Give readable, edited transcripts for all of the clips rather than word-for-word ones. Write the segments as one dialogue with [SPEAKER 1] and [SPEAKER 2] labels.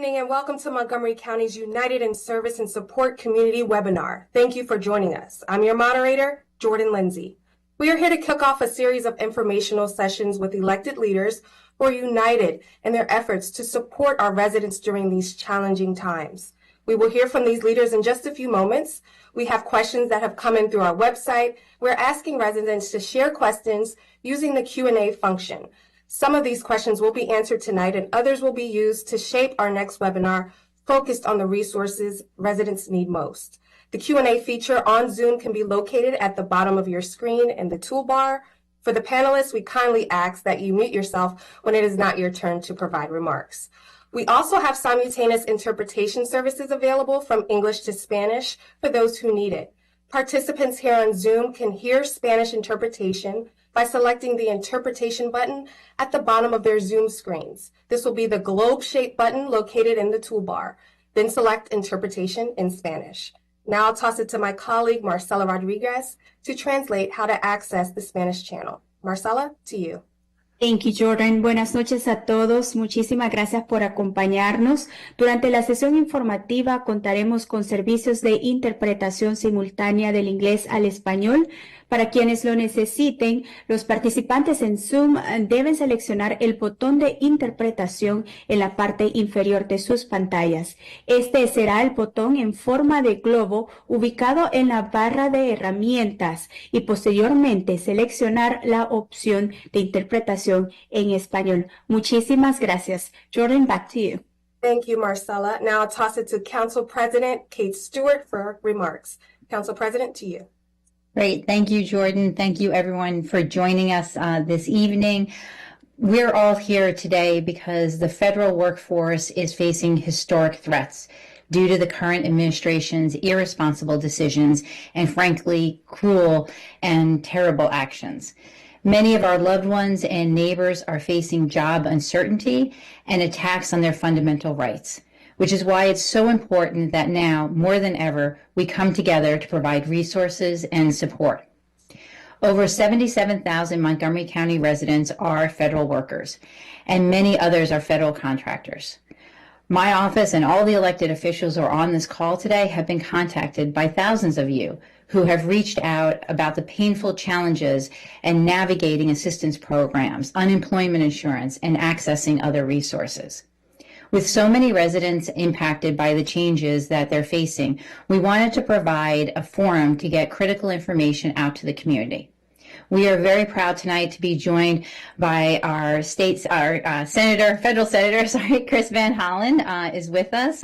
[SPEAKER 1] evening and welcome to Montgomery County's United in Service and Support Community webinar. Thank you for joining us. I'm your moderator, Jordan Lindsay. We are here to kick off a series of informational sessions with elected leaders who are united in their efforts to support our residents during these challenging times. We will hear from these leaders in just a few moments. We have questions that have come in through our website. We're asking residents to share questions using the Q&A function. Some of these questions will be answered tonight and others will be used to shape our next webinar focused on the resources residents need most. The Q&A feature on Zoom can be located at the bottom of your screen in the toolbar. For the panelists, we kindly ask that you mute yourself when it is not your turn to provide remarks. We also have simultaneous interpretation services available from English to Spanish for those who need it. Participants here on Zoom can hear Spanish interpretation by selecting the interpretation button at the bottom of their Zoom screens. This will be the globe-shaped button located in the toolbar. Then select interpretation in Spanish. Now I'll toss it to my colleague, Marcela Rodriguez, to translate how to access the Spanish channel. Marcela, to you.
[SPEAKER 2] Thank you, Jordan. Buenas noches a todos. Muchísimas gracias por acompañarnos. Durante la sesión informativa contaremos con servicios de interpretación simultánea del inglés al español. Para quienes lo necesiten, los participantes en Zoom deben seleccionar el botón de interpretación en la parte inferior de sus pantallas. Este será el botón en forma de globo ubicado en la barra de herramientas y posteriormente seleccionar la opción de interpretación en español. Muchísimas gracias. Jordan, back to you.
[SPEAKER 1] Thank you, Marcela. Now I'll toss it to Council President Kate Stewart for remarks. Council President, to you.
[SPEAKER 3] Great. Thank you, Jordan. Thank you, everyone, for joining us this evening. We're all here today because the federal workforce is facing historic threats due to the current administration's irresponsible decisions and, frankly, cruel and terrible actions. Many of our loved ones and neighbors are facing job uncertainty and attacks on their fundamental rights, which is why it's so important that now, more than ever, we come together to provide resources and support. Over 77,000 Montgomery County residents are federal workers, and many others are federal contractors. My office and all the elected officials who are on this call today have been contacted by thousands of you who have reached out about the painful challenges in navigating assistance programs, unemployment insurance, and accessing other resources. With so many residents impacted by the changes that they're facing, we wanted to provide a forum to get critical information out to the community. We are very proud tonight to be joined by our federal senator, Chris Van Hollen is with us.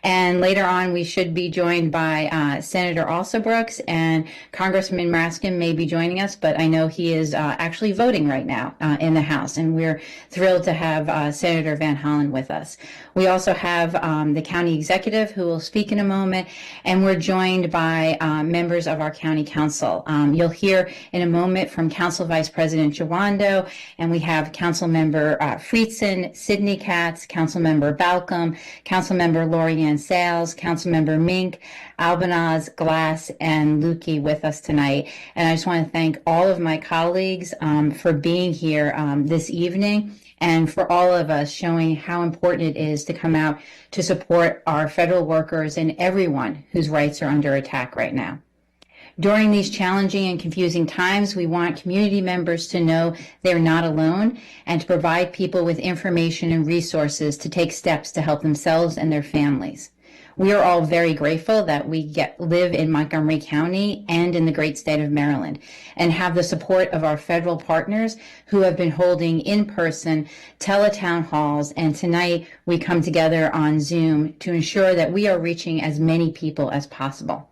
[SPEAKER 3] And later on, we should be joined by Senator Alsobrooks, and Congressman Raskin may be joining us, but I know he is actually voting right now in the House, and we're thrilled to have Senator Van Hollen with us. We also have the county executive who will speak in a moment, and we're joined by members of our county council. You'll hear in a moment from Council Vice President Jawando, and we have Council Member Friedson, Sidney Katz, Council Member Balcom, Council Member Lorianne Sales, Council Member Mink, Albanaz, Glass, and Lukey with us tonight. And I just want to thank all of my colleagues for being here this evening, and for all of us showing how important it is to come out to support our federal workers and everyone whose rights are under attack right now. During these challenging and confusing times, we want community members to know they're not alone and to provide people with information and resources to take steps to help themselves and their families. We are all very grateful that we live in Montgomery County and in the great state of Maryland and have the support of our federal partners who have been holding in-person teletown halls, and tonight we come together on Zoom to ensure that we are reaching as many people as possible.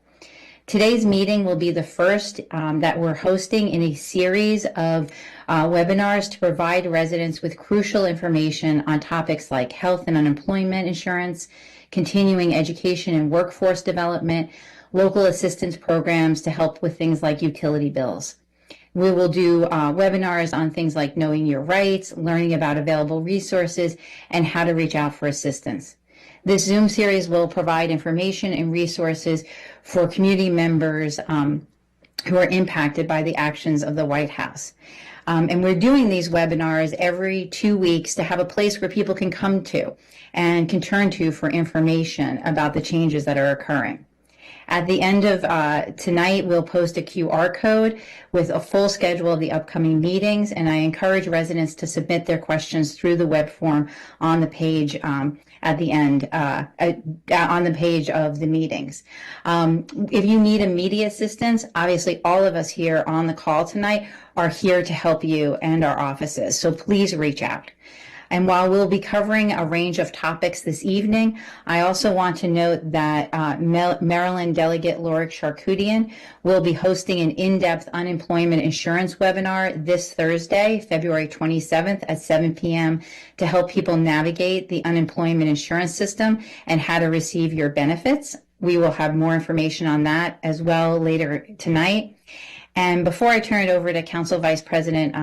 [SPEAKER 3] Today's meeting will be the first that we're hosting in a series of webinars to provide residents with crucial information on topics like health and unemployment insurance, continuing education and workforce development, local assistance programs to help with things like utility bills. We will do webinars on things like knowing your rights, learning about available resources, and how to reach out for assistance. This Zoom series will provide information and resources for community members who are impacted by the actions of the White House. And we're doing these webinars every 2 weeks to have a place where people can come to and can turn to for information about the changes that are occurring. At the end of tonight, we'll post a QR code with a full schedule of the upcoming meetings, and I encourage residents to submit their questions through the web form on the page at the end, on the page of the meetings. If you need immediate assistance, obviously all of us here on the call tonight are here to help you and our offices, so please reach out. And while we'll be covering a range of topics this evening, I also want to note that Maryland Delegate Lorik Charkoudian will be hosting an in-depth unemployment insurance webinar this Thursday, February 27th at 7 p.m. to help people navigate the unemployment insurance system and how to receive your benefits. We will have more information on that as well later tonight. And before I turn it over to Council Vice President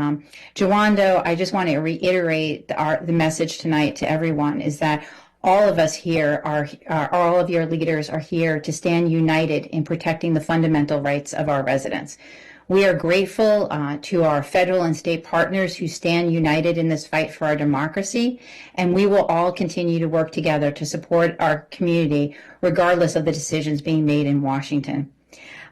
[SPEAKER 3] Jawando, I just want to reiterate the message tonight to everyone is that all of us here all of your leaders are here to stand united in protecting the fundamental rights of our residents. We are grateful to our federal and state partners who stand united in this fight for our democracy, and we will all continue to work together to support our community regardless of the decisions being made in Washington.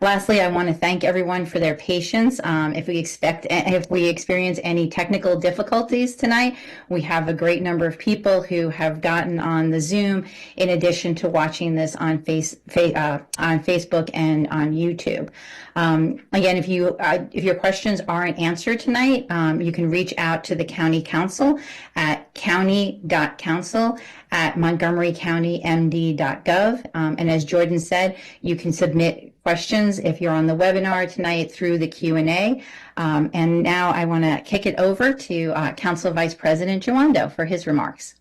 [SPEAKER 3] Lastly, I want to thank everyone for their patience. If we experience any technical difficulties tonight, we have a great number of people who have gotten on the Zoom in addition to watching this on Facebook and on YouTube. Again, if your questions aren't answered tonight, you can reach out to the County Council at county.council@montgomerycountymd.gov. And as Jordan said, you can submit questions if you're on the webinar tonight through the Q&A. And now I want to kick it over to Council Vice President Jawando for his remarks.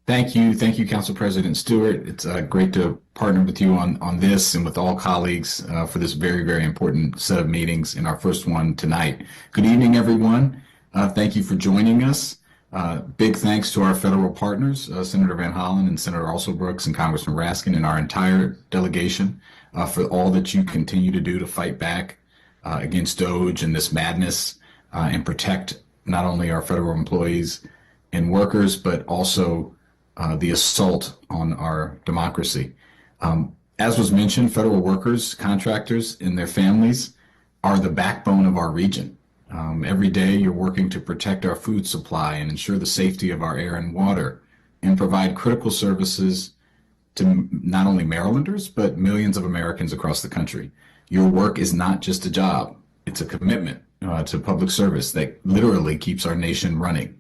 [SPEAKER 4] Thank you, Council President Stewart. It's great to partner with you on this and with all colleagues for this very, very important set of meetings in our first one tonight. Good evening, everyone. Thank you for joining us. Big thanks to our federal partners, Senator Van Hollen and Senator Alsobrooks and Congressman Raskin and our entire delegation for all that you continue to do to fight back against DOGE and this madness and protect not only our federal employees and workers, but also the assault on our democracy. As was mentioned, federal workers, contractors, and their families are the backbone of our region. Every day you're working to protect our food supply and ensure the safety of our air and water and provide critical services to not only Marylanders, but millions of Americans across the country. Your work is not just a job. It's a commitment to public service that literally keeps our nation running.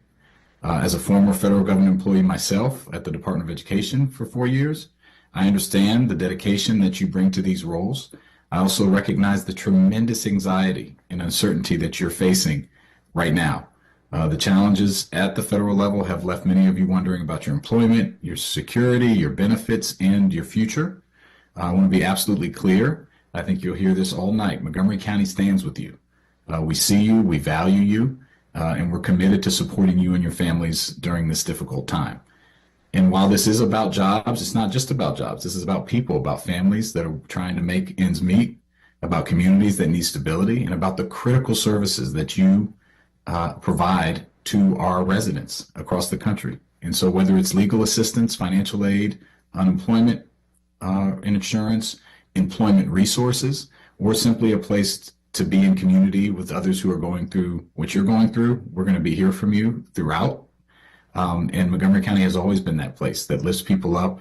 [SPEAKER 4] As a former federal government employee myself at the Department of Education for 4 years, I understand the dedication that you bring to these roles. I also recognize the tremendous anxiety and uncertainty that you're facing right now. The challenges at the federal level have left many of you wondering about your employment, your security, your benefits, and your future. I want to be absolutely clear. I think you'll hear this all night. Montgomery County stands with you. We see you, we value you, and we're committed to supporting you and your families during this difficult time. And while this is about jobs, it's not just about jobs. This is about people, about families that are trying to make ends meet, about communities that need stability, and about the critical services that you provide to our residents across the country. And so whether it's legal assistance, financial aid, unemployment insurance, employment resources, or simply a place to be in community with others who are going through what you're going through, we're going to be here from you throughout. And Montgomery County has always been that place that lifts people up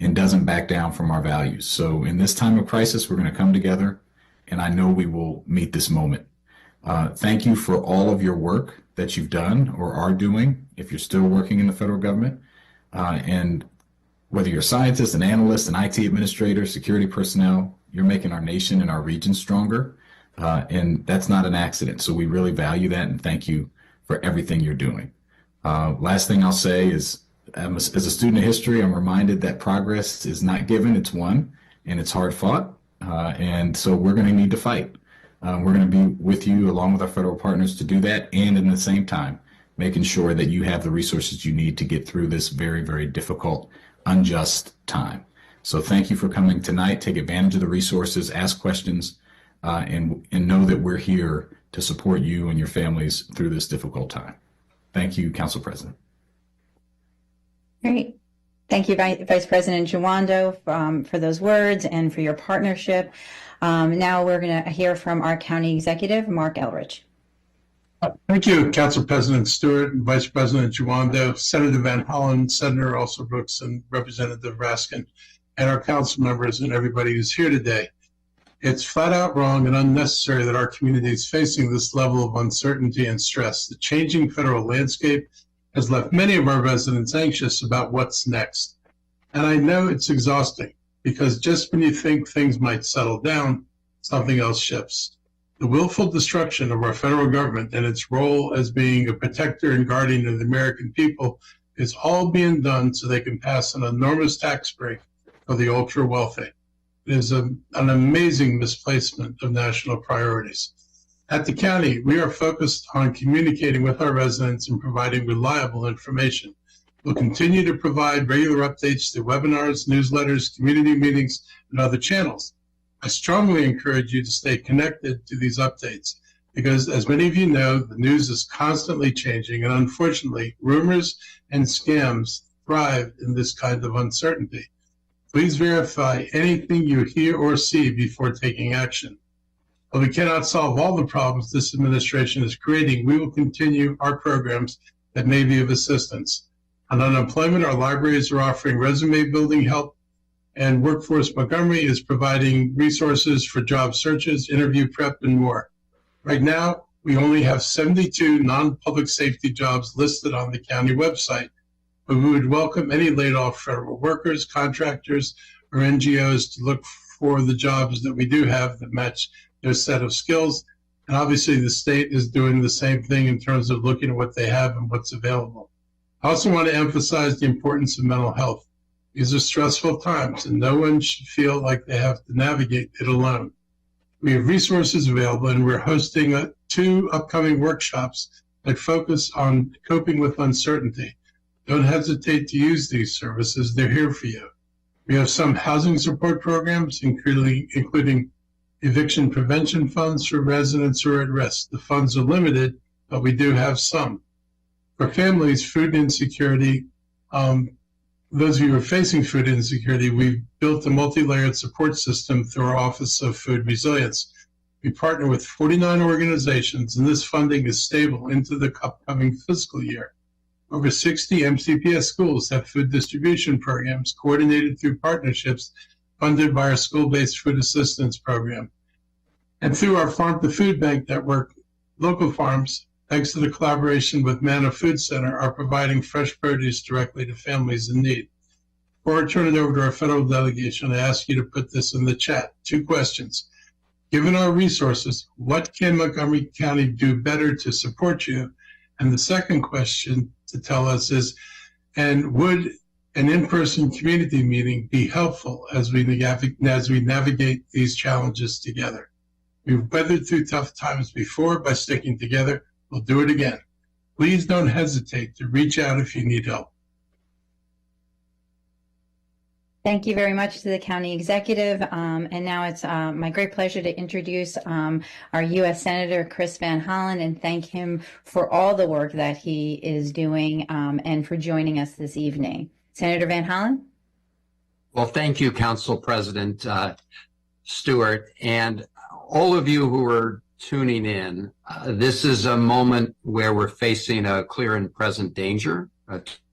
[SPEAKER 4] and doesn't back down from our values. So in this time of crisis, we're going to come together, and I know we will meet this moment. Thank you for all of your work that you've done or are doing if you're still working in the federal government. And whether you're a scientist, an analyst, an IT administrator, security personnel, you're making our nation and our region stronger. And that's not an accident. So we really value that and thank you for everything you're doing. Last thing I'll say is, as a student of history, I'm reminded that progress is not given, it's won, and it's hard fought. And so we're going to need to fight. We're going to be with you along with our federal partners to do that, and in the same time, making sure that you have the resources you need to get through this very, very difficult, unjust time. So thank you for coming tonight. Take advantage of the resources, ask questions, and know that we're here to support you and your families through this difficult time. Thank you, Council President.
[SPEAKER 3] Great. Thank you, Vice President Jawando, for those words and for your partnership. Now we're going to hear from our County Executive, Mark Elrich.
[SPEAKER 5] Thank you, Council President Stewart and Vice President Jawando, Senator Van Hollen, Senator Brooks, and Representative Raskin, and our council members and everybody who's here today. It's flat out wrong and unnecessary that our community is facing this level of uncertainty and stress. The changing federal landscape has left many of our residents anxious about what's next. And I know it's exhausting because just when you think things might settle down, something else shifts. The willful destruction of our federal government and its role as being a protector and guardian of the American people is all being done so they can pass an enormous tax break for the ultra wealthy. It is an amazing misplacement of national priorities. At the county, we are focused on communicating with our residents and providing reliable information. We'll continue to provide regular updates through webinars, newsletters, community meetings, and other channels. I strongly encourage you to stay connected to these updates because, as many of you know, the news is constantly changing, and unfortunately, rumors and scams thrive in this kind of uncertainty. Please verify anything you hear or see before taking action. While we cannot solve all the problems this administration is creating, we will continue our programs that may be of assistance. On unemployment, our libraries are offering resume building help, and Workforce Montgomery is providing resources for job searches, interview prep, and more. Right now, we only have 72 non-public safety jobs listed on the county website, but we would welcome any laid-off federal workers, contractors, or NGOs to look for the jobs that we do have that match their set of skills. And obviously, the state is doing the same thing in terms of looking at what they have and what's available. I also want to emphasize the importance of mental health. These are stressful times, and no one should feel like they have to navigate it alone. We have resources available, and we're hosting 2 upcoming workshops that focus on coping with uncertainty. Don't hesitate to use these services. They're here for you. We have some housing support programs, including eviction prevention funds for residents who are at risk. The funds are limited, but we do have some. For families, food insecurity, those of you who are facing food insecurity, we've built a multi-layered support system through our Office of Food Resilience. We partner with 49 organizations, and this funding is stable into the upcoming fiscal year. Over 60 MCPS schools have food distribution programs coordinated through partnerships funded by our school-based food assistance program. And through our Farm to Food Bank network, local farms, thanks to the collaboration with Manna Food Center, are providing fresh produce directly to families in need. Before I turn it over to our federal delegation, I ask you to put this in the chat. 2 questions. Given our resources, what can Montgomery County do better to support you? And the second question to tell us is, and would an in-person community meeting be helpful as we navigate these challenges together? We've weathered through tough times before by sticking together. We'll do it again. Please don't hesitate to reach out if you need help.
[SPEAKER 3] Thank you very much to the county executive. And now it's my great pleasure to introduce our U.S. Senator Chris Van Hollen and thank him for all the work that he is doing and for joining us this evening. Senator Van Hollen?
[SPEAKER 6] Well, thank you, Council President Stewart, and all of you who are tuning in. This is a moment where we're facing a clear and present danger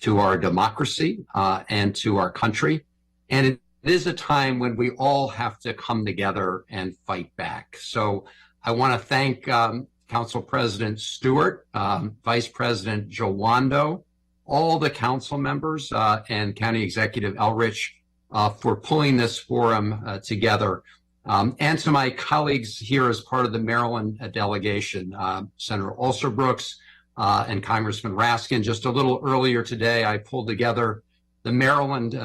[SPEAKER 6] to our democracy and to our country. And it is a time when we all have to come together and fight back. So I want to thank Council President Stewart, Vice President Jawando, all the council members and County Executive Elrich for pulling this forum together. And to my colleagues here as part of the Maryland delegation, Senator Brooks and Congressman Raskin. Just a little earlier today, I pulled together the Maryland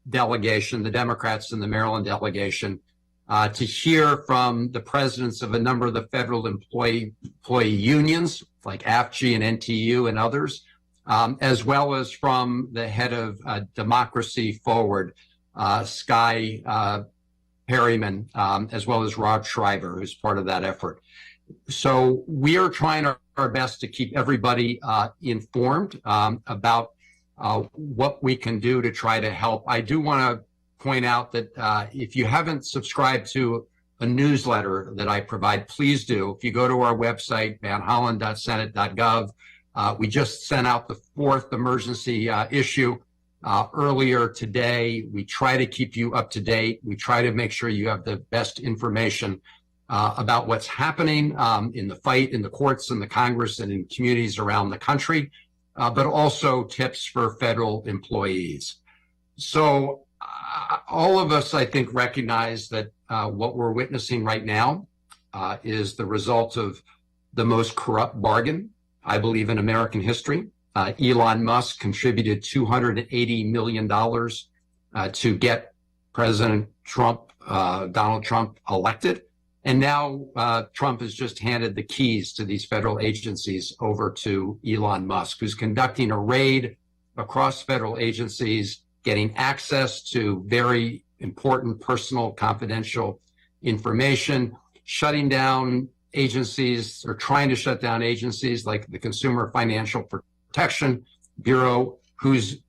[SPEAKER 6] delegation, the Democrats in the Maryland delegation, to hear from the presidents of a number of the federal employee unions like AFG and NTU and others, as well as from the head of Democracy Forward, Sky Perryman, as well as Rob Schreiber, who's part of that effort. So we are trying our best to keep everybody informed about what we can do to try to help. I do want to point out that if you haven't subscribed to a newsletter that I provide, please do. If you go to our website, vanhollen.senate.gov, we just sent out the 4th emergency issue earlier today. We try to keep you up to date. We try to make sure you have the best information about what's happening in the fight in the courts and the Congress and in communities around the country, but also tips for federal employees. So all of us, I think, recognize that what we're witnessing right now is the result of the most corrupt bargain, I believe, in American history. Elon Musk contributed $280 million to get President Trump, Donald Trump, elected. And now Trump has just handed the keys to these federal agencies over to Elon Musk, who's conducting a raid across federal agencies, getting access to very important, personal, confidential information, shutting down agencies or trying to shut down agencies like the Consumer Financial Protection Bureau, whose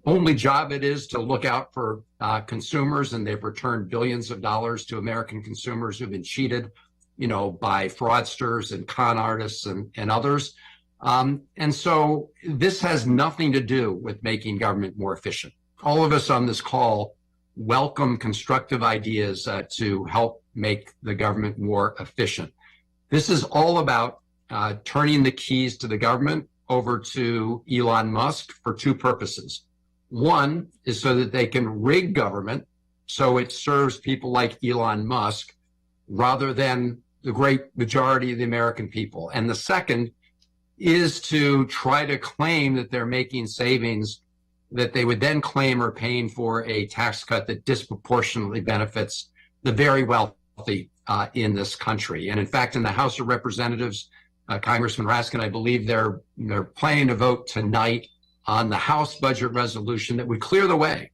[SPEAKER 6] only job it is to look out for consumers, and they've returned billions of dollars to American consumers who've been cheated, by fraudsters and con artists and others. And so this has nothing to do with making government more efficient. All of us on this call welcome constructive ideas to help make the government more efficient. This is all about turning the keys to the government over to Elon Musk for 2 purposes. One is so that they can rig government so it serves people like Elon Musk rather than the great majority of the American people. And the second is to try to claim that they're making savings that they would then claim are paying for a tax cut that disproportionately benefits the very wealthy in this country. And in fact, in the House of Representatives, Congressman Raskin, I believe they're planning to vote tonight on the House budget resolution that would clear the way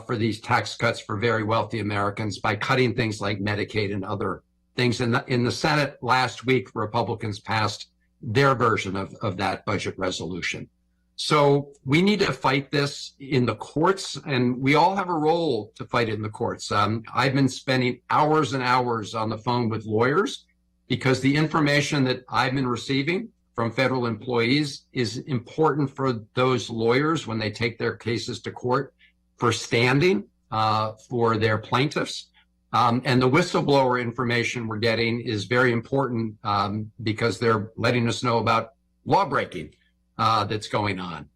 [SPEAKER 6] for these tax cuts for very wealthy Americans by cutting things like Medicaid and other things. In the Senate last week, Republicans passed their version of that budget resolution. So we need to fight this in the courts, and we all have a role to fight it in the courts. I've been spending hours and hours on the phone with lawyers because the information that I've been receiving from federal employees is important for those lawyers when they take their cases to court for standing for their plaintiffs. And the whistleblower information we're getting is very important because they're letting us know about law breaking that's going on.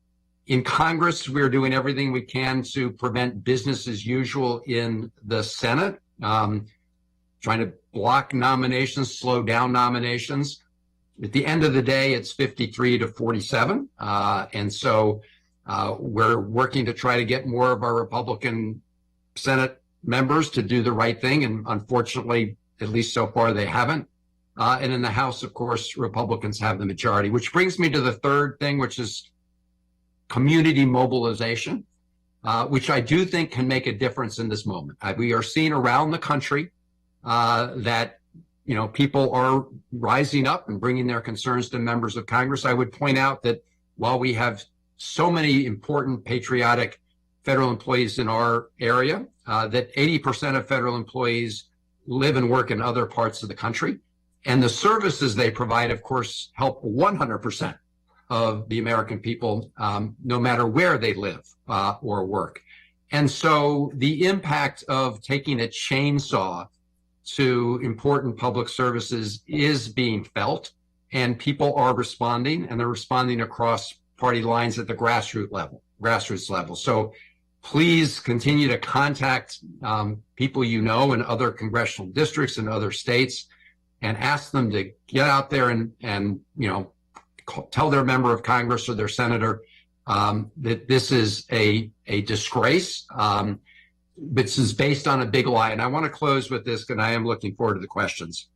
[SPEAKER 6] In Congress, we're doing everything we can to prevent business as usual in the Senate, trying to block nominations, slow down nominations. At the end of the day, it's 53 to 47. And so we're working to try to get more of our Republican Senate members to do the right thing. And unfortunately, at least so far, they haven't. And in the House, of course, Republicans have the majority, which brings me to the third thing, which is community mobilization, which I do think can make a difference in this moment. We are seeing around the country that people are rising up and bringing their concerns to members of Congress. I would point out that while we have so many important patriotic federal employees in our area, that 80% of federal employees live and work in other parts of the country. And the services they provide, of course, help 100% of the American people, no matter where they live or work. And so the impact of taking a chainsaw to important public services is being felt, and people are responding, and they're responding across party lines at the grassroots level. So please continue to contact people in other congressional districts and other states, and ask them to get out there and tell their member of Congress or their senator that this is a disgrace. This is based on a big lie. And I want to close with this, and I am looking forward to the questions.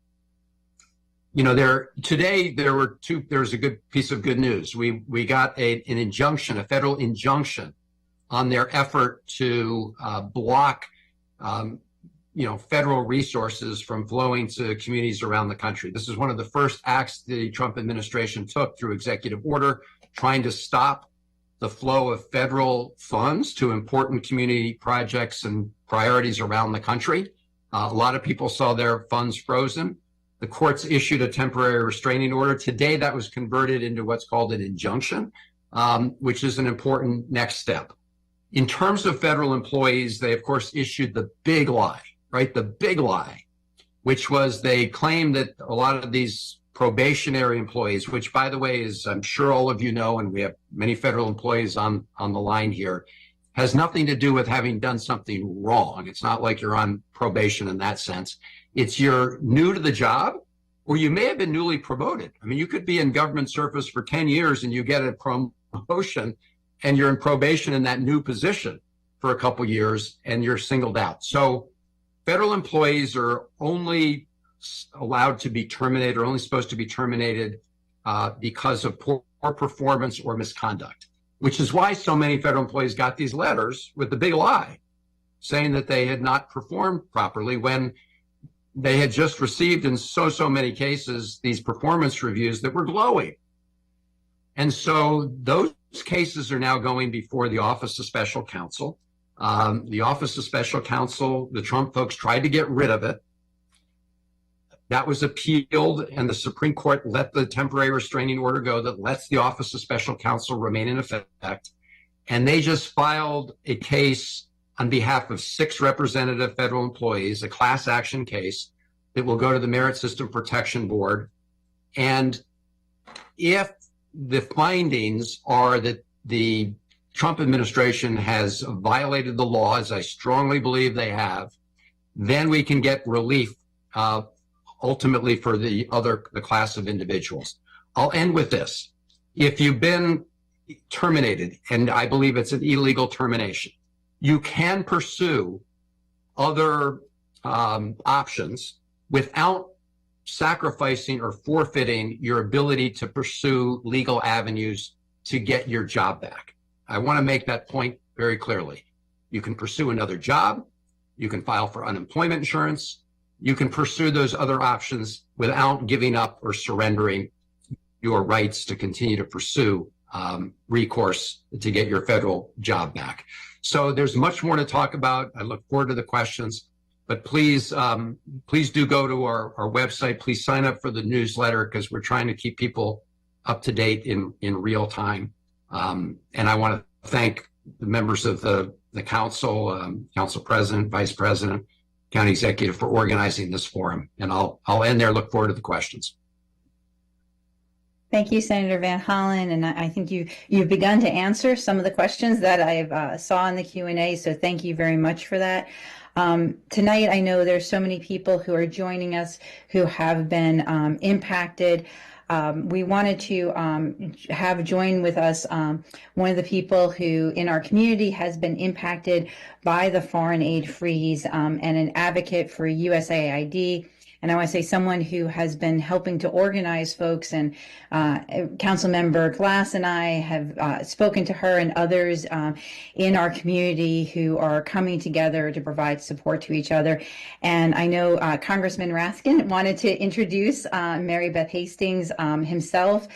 [SPEAKER 6] Today there's a good piece of good news. We got an injunction, a federal injunction, on their effort to block federal resources from flowing to communities around the country. This is one of the first acts the Trump administration took through executive order, trying to stop the flow of federal funds to important community projects and priorities around the country. A lot of people saw their funds frozen. The courts issued a temporary restraining order. Today, that was converted into what's called an injunction, which is an important next step. In terms of federal employees, they, of course, issued the big lie, right? The big lie, which was they claimed that a lot of these probationary employees, which, by the way, is, I'm sure all of you know, and we have many federal employees on the line here, has nothing to do with having done something wrong. It's not like you're on probation in that sense. It's you're new to the job, or you may have been newly promoted. I mean, you could be in government service for 10 years and you get a promotion and you're in probation in that new position for a couple years and you're singled out. So federal employees are only allowed to be terminated, or only supposed to be terminated because of poor performance or misconduct, which is why so many federal employees got these letters with the big lie saying that they had not performed properly when they had just received, in so many cases, these performance reviews that were glowing. And so those cases are now going before the Office of Special Counsel. The Office of Special Counsel, the Trump folks tried to get rid of it. That was appealed, and the Supreme Court let the temporary restraining order go that lets the Office of Special Counsel remain in effect. And they just filed a case on behalf of 6 representative federal employees, a class action case that will go to the Merit System Protection Board. And if the findings are that the Trump administration has violated the law, as I strongly believe they have, then we can get relief ultimately for the class of individuals. I'll end with this. If you've been terminated, and I believe it's an illegal termination, you can pursue other options without sacrificing or forfeiting your ability to pursue legal avenues to get your job back. I want to make that point very clearly. You can pursue another job. You can file for unemployment insurance. You can pursue those other options without giving up or surrendering your rights to continue to pursue recourse to get your federal job back. So there's much more to talk about. I look forward to the questions, but please do go to our website. Please sign up for the newsletter, because we're trying to keep people up to date in real time. And I want to thank the members of the council, council president, vice president, county executive for organizing this forum. And I'll end there. Look forward to the questions.
[SPEAKER 3] Thank you, Senator Van Hollen, and I think you've begun to answer some of the questions that I saw in the Q&A, so thank you very much for that. Tonight, I know there's so many people who are joining us who have been impacted. We wanted to have join with us one of the people who in our community has been impacted by the foreign aid freeze and an advocate for USAID. And I want to say someone who has been helping to organize folks, and Councilmember Glass and I have spoken to her and others in our community who are coming together to provide support to each other. And I know Congressman Raskin wanted to introduce Mary Beth Hastings himself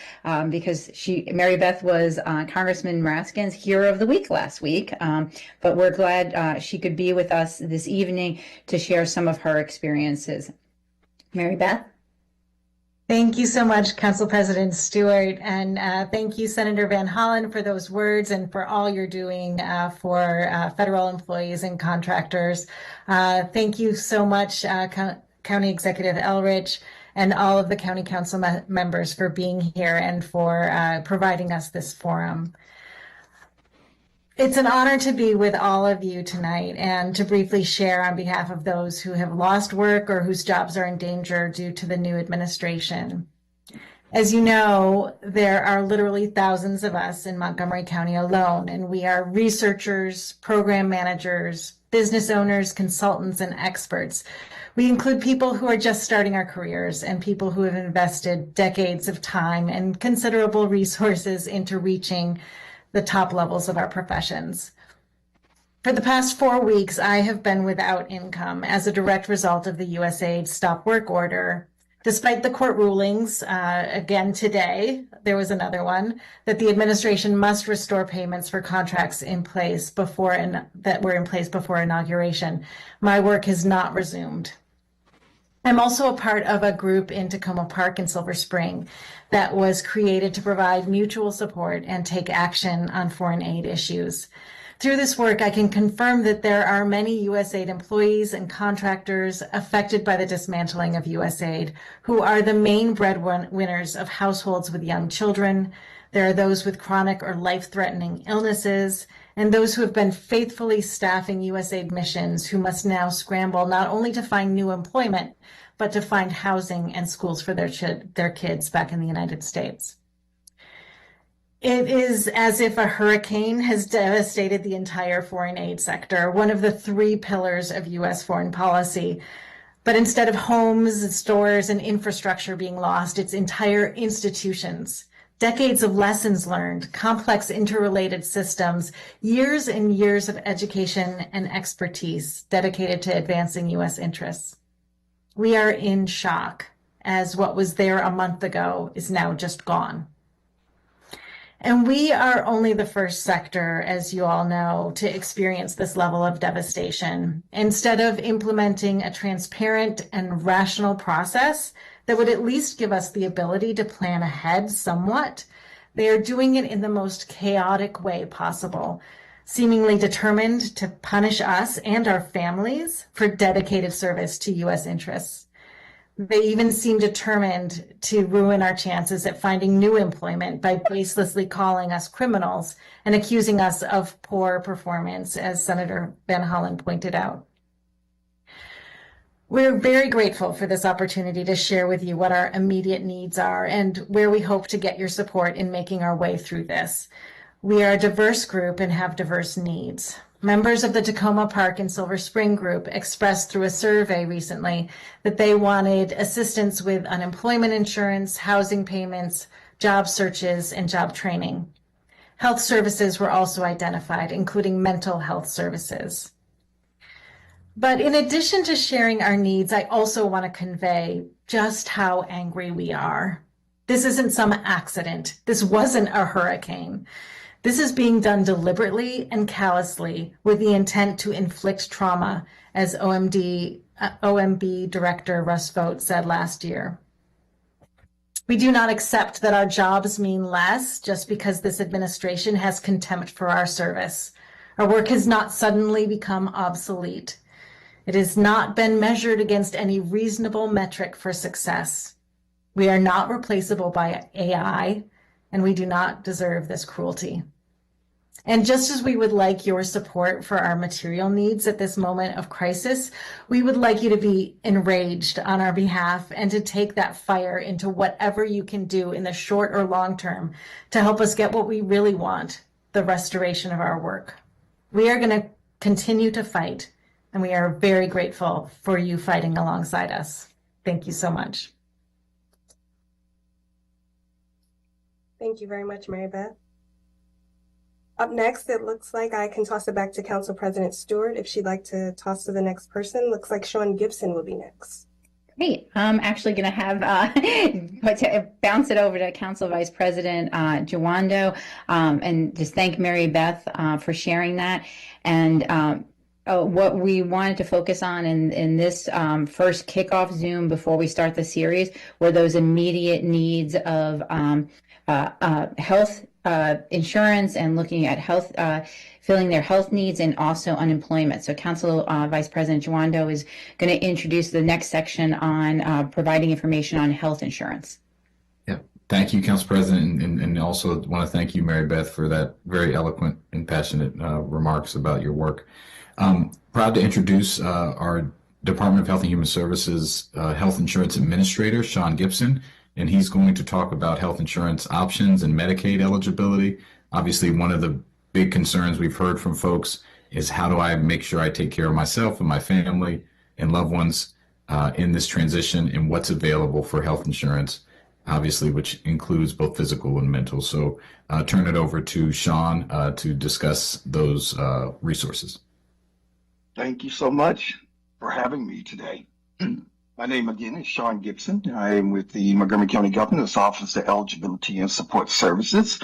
[SPEAKER 3] because Mary Beth was Congressman Raskin's Hero of the Week last week. But we're glad she could be with us this evening to share some of her experiences. Mary Beth?
[SPEAKER 7] Thank you so much, Council President Stewart, and thank you, Senator Van Hollen, for those words and for all you're doing for federal employees and contractors. Thank you so much, County Executive Elrich, and all of the County Council members for being here and for providing us this forum. It's an honor to be with all of you tonight and to briefly share on behalf of those who have lost work or whose jobs are in danger due to the new administration. As you know, there are literally thousands of us in Montgomery County alone, and we are researchers, program managers, business owners, consultants, and experts. We include people who are just starting our careers and people who have invested decades of time and considerable resources into reaching the top levels of our professions. For the past 4 weeks, I have been without income as a direct result of the USAID stop work order. Despite the court rulings, again today, there was another one, that the administration must restore payments for contracts in place that were in place before inauguration. My work has not resumed. I'm also a part of a group in Tacoma Park in Silver Spring that was created to provide mutual support and take action on foreign aid issues. Through this work, I can confirm that there are many USAID employees and contractors affected by the dismantling of USAID who are the main breadwinners of households with young children. There are those with chronic or life-threatening illnesses, and those who have been faithfully staffing USAID missions who must now scramble not only to find new employment, but to find housing and schools for their kids back in the United States. It is as if a hurricane has devastated the entire foreign aid sector, one of the 3 pillars of U.S. foreign policy. But instead of homes, stores, and infrastructure being lost, it's entire institutions, decades of lessons learned, complex interrelated systems, years and years of education and expertise dedicated to advancing U.S. interests. We are in shock, as what was there a month ago is now just gone. And we are only the first sector, as you all know, to experience this level of devastation. Instead of implementing a transparent and rational process that would at least give us the ability to plan ahead somewhat, they are doing it in the most chaotic way possible, seemingly determined to punish us and our families for dedicated service to U.S. interests. They even seem determined to ruin our chances at finding new employment by baselessly calling us criminals and accusing us of poor performance, as Senator Van Hollen pointed out. We're very grateful for this opportunity to share with you what our immediate needs are and where we hope to get your support in making our way through this. We are a diverse group and have diverse needs. Members of the Tacoma Park and Silver Spring group expressed through a survey recently that they wanted assistance with unemployment insurance, housing payments, job searches, and job training. Health services were also identified, including mental health services. But in addition to sharing our needs, I also want to convey just how angry we are. This isn't some accident. This wasn't a hurricane. This is being done deliberately and callously with the intent to inflict trauma, as OMB Director Russ Vought said last year. We do not accept that our jobs mean less just because this administration has contempt for our service. Our work has not suddenly become obsolete. It has not been measured against any reasonable metric for success. We are not replaceable by AI, and we do not deserve this cruelty. And just as we would like your support for our material needs at this moment of crisis, we would like you to be enraged on our behalf and to take that fire into whatever you can do in the short or long term to help us get what we really want, the restoration of our work. We are going to continue to fight, and we are very grateful for you fighting alongside us. Thank you so much.
[SPEAKER 1] Thank you very much, Mary Beth. Up next, it looks like I can toss it back to Council President Stewart if she'd like to toss to the next person. Looks like Sean Gibson will be next.
[SPEAKER 3] Great. I'm actually going to have bounce it over to Council Vice President Juwando and just thank Mary Beth for sharing that. And what we wanted to focus on in this first kickoff Zoom before we start the series were those immediate needs of health insurance and looking at health, filling their health needs and also unemployment. So Council Vice President Juwando is going to introduce the next section on providing information on health insurance.
[SPEAKER 4] Yeah, thank you, Council President, and also want to thank you, Mary Beth, for that very eloquent and passionate remarks about your work. Proud to introduce our Department of Health and Human Services Health Insurance Administrator, Sean Gibson, and he's going to talk about health insurance options and Medicaid eligibility. Obviously, one of the big concerns we've heard from folks is how do I make sure I take care of myself and my family and loved ones in this transition, and what's available for health insurance, obviously, which includes both physical and mental. So turn it over to Sean to discuss those resources.
[SPEAKER 8] Thank you so much for having me today. My name again is Sean Gibson. I am with the Montgomery County Governor's Office of Eligibility and Support Services.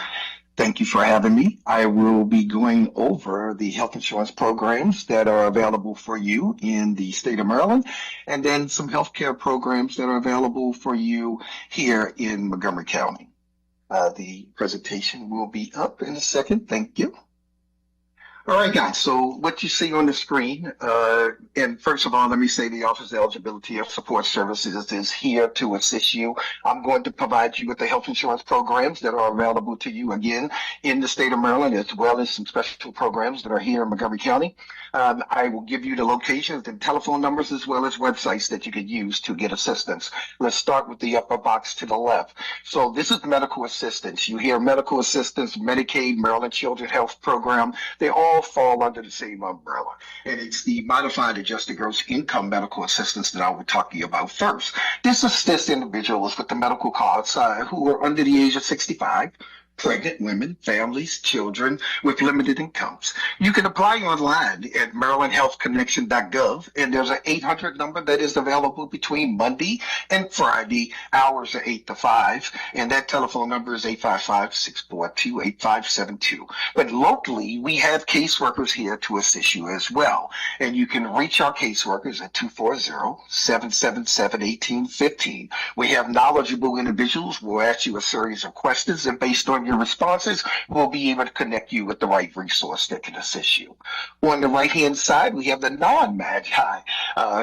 [SPEAKER 8] Thank you for having me. I will be going over the health insurance programs that are available for you in the state of Maryland, and then some healthcare programs that are available for you here in Montgomery County. The presentation will be up in a second. Thank you. All right, guys, so what you see on the screen, and first of all, let me say the Office of Eligibility and Support Services is here to assist you. I'm going to provide you with the health insurance programs that are available to you, again, in the state of Maryland, as well as some special programs that are here in Montgomery County. I will give you the locations and telephone numbers, as well as websites that you can use to get assistance. Let's start with the upper box to the left. So this is medical assistance. You hear medical assistance, Medicaid, Maryland Children's Health Program. They all fall under the same umbrella. And it's the modified adjusted gross income medical assistance that I will talk to you about first. This assists individuals with the medical costs who are under the age of 65, pregnant women, families, children with limited incomes. You can apply online at marylandhealthconnection.gov, and there's an 800 number that is available between Monday and Friday. Hours are 8 to 5, and that telephone number is 855-642-8572. But locally, we have caseworkers here to assist you as well, and you can reach our caseworkers at 240-777-1815. We have knowledgeable individuals who will ask you a series of questions, and based on your responses, we'll be able to connect you with the right resource that can assist you. On the right-hand side, we have the non-MAGI,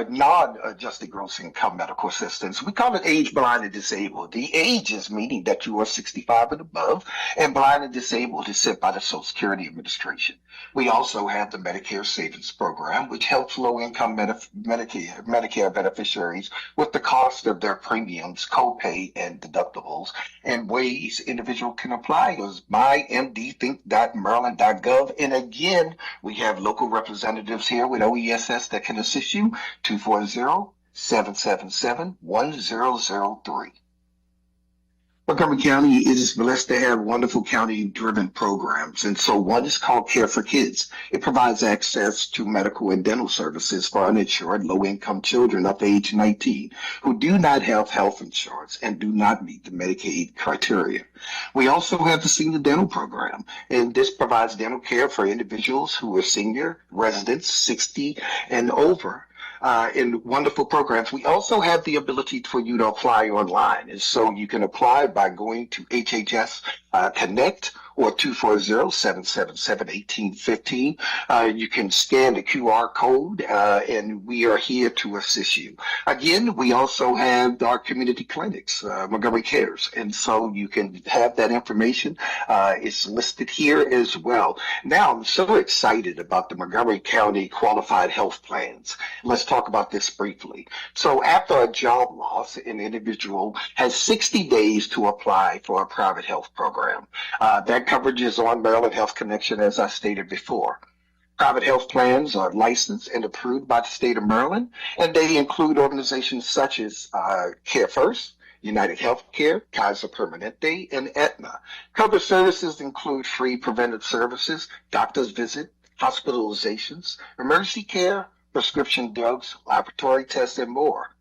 [SPEAKER 8] non-adjusted gross income medical assistance. We call it age, blind, and disabled. The age is meaning that you are 65 and above, and blind and disabled is set by the Social Security Administration. We also have the Medicare Savings Program, which helps low-income Medicare beneficiaries with the cost of their premiums, copay, and deductibles. And ways individual can apply is mymdthink.maryland.gov. And again, we have local representatives here with OESS that can assist you, 240-777-1003. Montgomery County is blessed to have wonderful county-driven programs, and so one is called Care for Kids. It provides access to medical and dental services for uninsured, low-income children up to age 19 who do not have health insurance and do not meet the Medicaid criteria. We also have the Senior Dental Program, and this provides dental care for individuals who are senior residents, 60 and over. In wonderful programs. We also have the ability for you to apply online. And so you can apply by going to HHS Connect or 240-777-1815. You can scan the QR code, and we are here to assist you. Again, we also have our community clinics, Montgomery Cares, and so you can have that information. It's listed here as well. Now, I'm so excited about the Montgomery County Qualified Health Plans. Let's talk about this briefly. So after a job loss, an individual has 60 days to apply for a private health program. That coverage is on Maryland Health Connection, as I stated before. Private health plans are licensed and approved by the state of Maryland, and they include organizations such as Care First, United Healthcare, Kaiser Permanente, and Aetna. Covered services include free preventive services, doctor's visit, hospitalizations, emergency care, prescription drugs, laboratory tests, and more.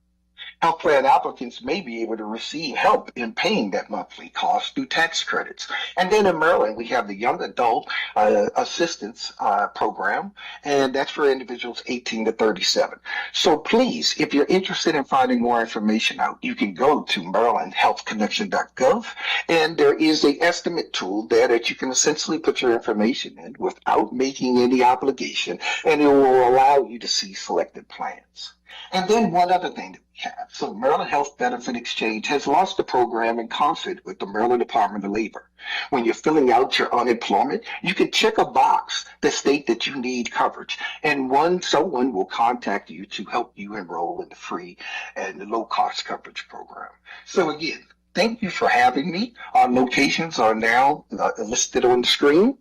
[SPEAKER 8] Health plan applicants may be able to receive help in paying that monthly cost through tax credits. And then in Maryland, we have the Young Adult Assistance Program, and that's for individuals 18 to 37. So please, if you're interested in finding more information out, you can go to marylandhealthconnection.gov, and there is an estimate tool there that you can essentially put your information in without making any obligation, and it will allow you to see selected plans. And then one other thing that we have. So Maryland Health Benefit Exchange has launched a program in concert with the Maryland Department of Labor. When you're filling out your unemployment, you can check a box that states that you need coverage, and someone will contact you to help you enroll in the free and the low-cost coverage program. So again, thank you for having me. Our locations are now listed on the screen.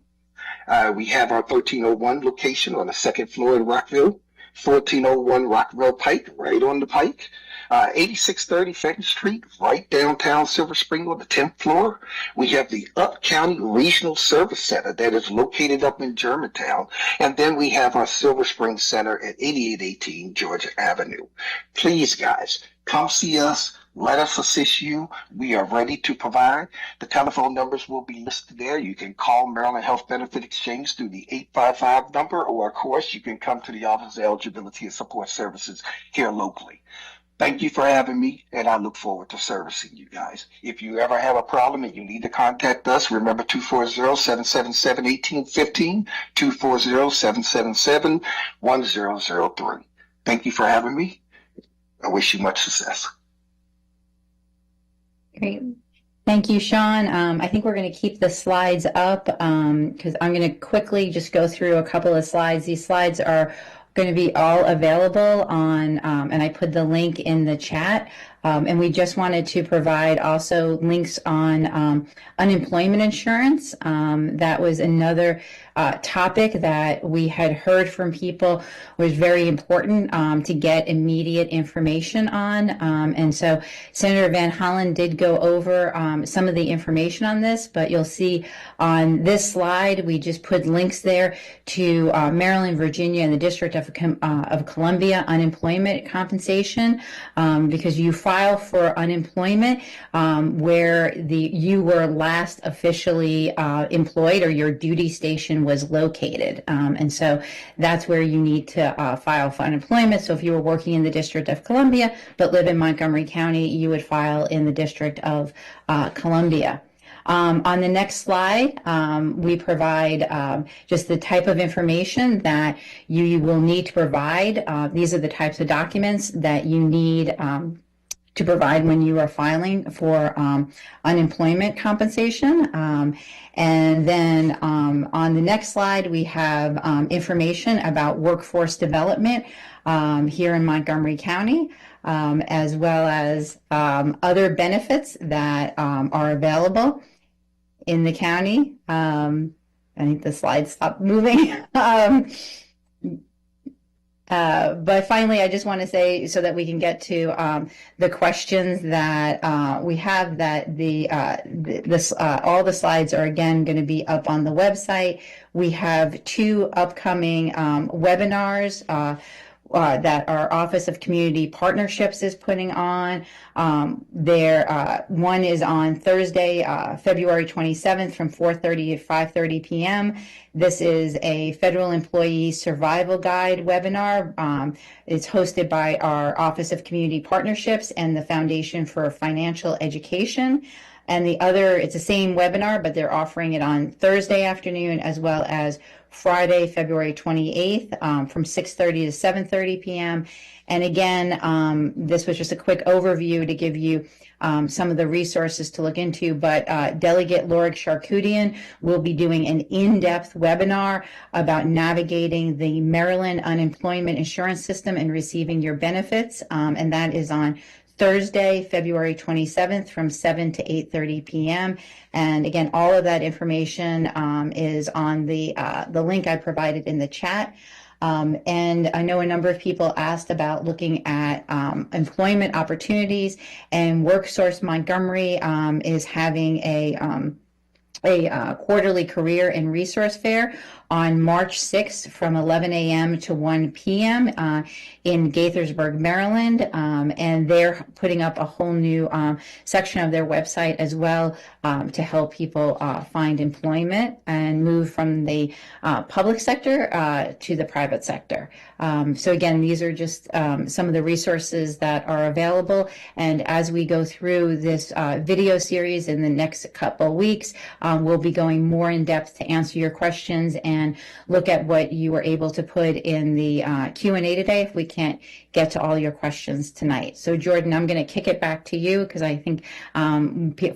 [SPEAKER 8] We have our 1301 location on the second floor in Rockville. 1401 Rockville Pike, right on the Pike. 8630 Fenton Street, right downtown Silver Spring on the 10th floor. We have the Up County Regional Service Center that is located up in Germantown. And then we have our Silver Spring Center at 8818 Georgia Avenue. Please, guys, come see us. Let us assist you. We are ready to provide. The telephone numbers will be listed there. You can call Maryland Health Benefit Exchange through the 855 number, or of course, you can come to the Office of Eligibility and Support Services here locally. Thank you for having me, and I look forward to servicing you guys. If you ever have a problem and you need to contact us, remember 240-777-1815, 240-777-1003. Thank you for having me. I wish you much success.
[SPEAKER 3] Great. Thank you, Sean. I think we're going to keep the slides up because I'm going to quickly just go through a couple of slides. These slides are going to be all available on, and I put the link in the chat. And we just wanted to provide also links on unemployment insurance. That was another topic that we had heard from people was very important to get immediate information on. And so Senator Van Hollen did go over some of the information on this, but you'll see on this slide, we just put links there to Maryland, Virginia, and the District of Columbia unemployment compensation because you file for unemployment where you were last officially employed or your duty station was located. And so that's where you need to file for unemployment. So if you were working in the District of Columbia but live in Montgomery County, you would file in the District of Columbia. On the next slide, we provide just the type of information that you will need to provide. These are the types of documents that you need to provide when you are filing for unemployment compensation. And then on the next slide, we have information about workforce development here in Montgomery County, as well as other benefits that are available in the county. I think the slides stopped moving. But finally, I just want to say, so that we can get to the questions that we have, that all the slides are again going to be up on the website. We have 2 upcoming webinars that our Office of Community Partnerships is putting on. One is on Thursday, February 27th from 4:30 to 5:30 p.m. This is a Federal Employee Survival Guide webinar. It's hosted by our Office of Community Partnerships and the Foundation for Financial Education. And the other, it's the same webinar, but they're offering it on Thursday afternoon as well as Friday, February 28th from 6:30 to 7:30 p.m. And again, this was just a quick overview to give you some of the resources to look into, but Delegate Lorik Sharkudian will be doing an in-depth webinar about navigating the Maryland unemployment insurance system and receiving your benefits, and that is on Thursday, February 27th from 7 to 8:30 p.m. And again, all of that information is on the link I provided in the chat. And I know a number of people asked about looking at employment opportunities, and WorkSource Montgomery is having a quarterly career and resource fair on March 6th from 11 a.m. to 1 p.m. In Gaithersburg, Maryland. And they're putting up a whole new section of their website as well to help people find employment and move from the public sector to the private sector. So again, these are just some of the resources that are available. And as we go through this video series in the next couple of weeks, we'll be going more in depth to answer your questions and look at what you were able to put in the Q&A today if we can't get to all your questions tonight. So Jordan, I'm going to kick it back to you because I think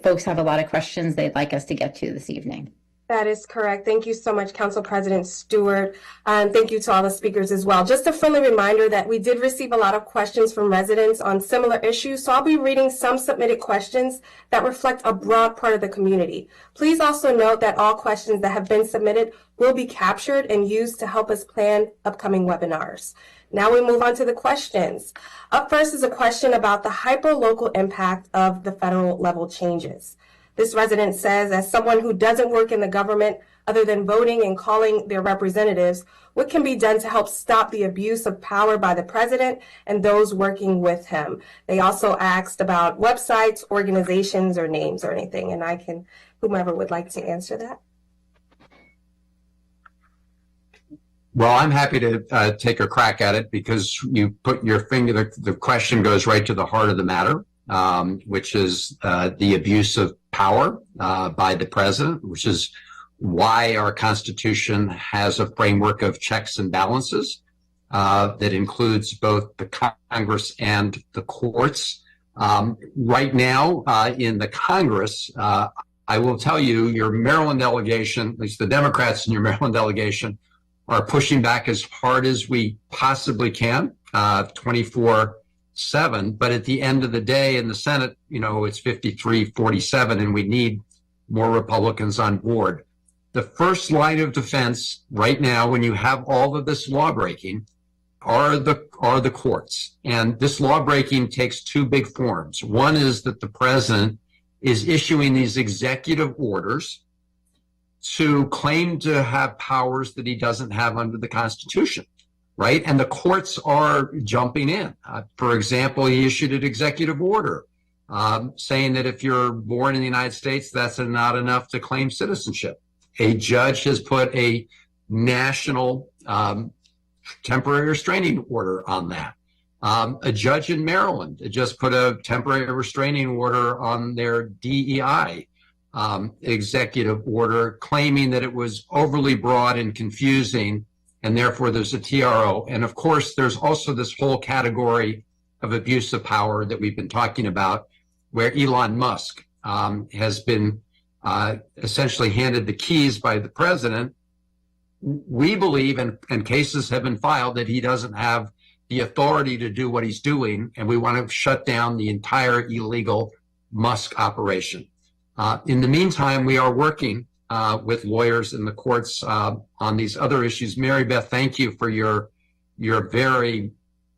[SPEAKER 3] folks have a lot of questions they'd like us to get to this evening.
[SPEAKER 1] That is correct. Thank you so much, Council President Stewart. And thank you to all the speakers as well. Just a friendly reminder that we did receive a lot of questions from residents on similar issues, so I'll be reading some submitted questions that reflect a broad part of the community. Please also note that all questions that have been submitted will be captured and used to help us plan upcoming webinars. Now we move on to the questions. Up first is a question about the hyper-local impact of the federal level changes. This resident says, as someone who doesn't work in the government other than voting and calling their representatives, what can be done to help stop the abuse of power by the president and those working with him? They also asked about websites, organizations, or names or anything, and whomever would like to answer that.
[SPEAKER 6] Well, I'm happy to take a crack at it because you put your finger, the question goes right to the heart of the matter, which is the abuse of power by the president, which is why our Constitution has a framework of checks and balances that includes both the Congress and the courts. Right now, in the Congress, I will tell you, your Maryland delegation, at least the Democrats in your Maryland delegation, are pushing back as hard as we possibly can, 24/7. But at the end of the day in the Senate, it's 53-47, and we need more Republicans on board. The first line of defense right now, when you have all of this lawbreaking, are the courts. And this lawbreaking takes two big forms. One is that the president is issuing these executive orders to claim to have powers that he doesn't have under the Constitution, right? And the courts are jumping in. For example, he issued an executive order saying that if you're born in the United States, that's not enough to claim citizenship. A judge has put a national temporary restraining order on that. A judge in Maryland just put a temporary restraining order on their DEI executive order, claiming that it was overly broad and confusing, and therefore there's a TRO. And of course, there's also this whole category of abuse of power that we've been talking about, where Elon Musk has been essentially handed the keys by the president. We believe, and cases have been filed, that he doesn't have the authority to do what he's doing, and we want to shut down the entire illegal Musk operation. In the meantime, we are working with lawyers in the courts on these other issues. Mary Beth, thank you for your very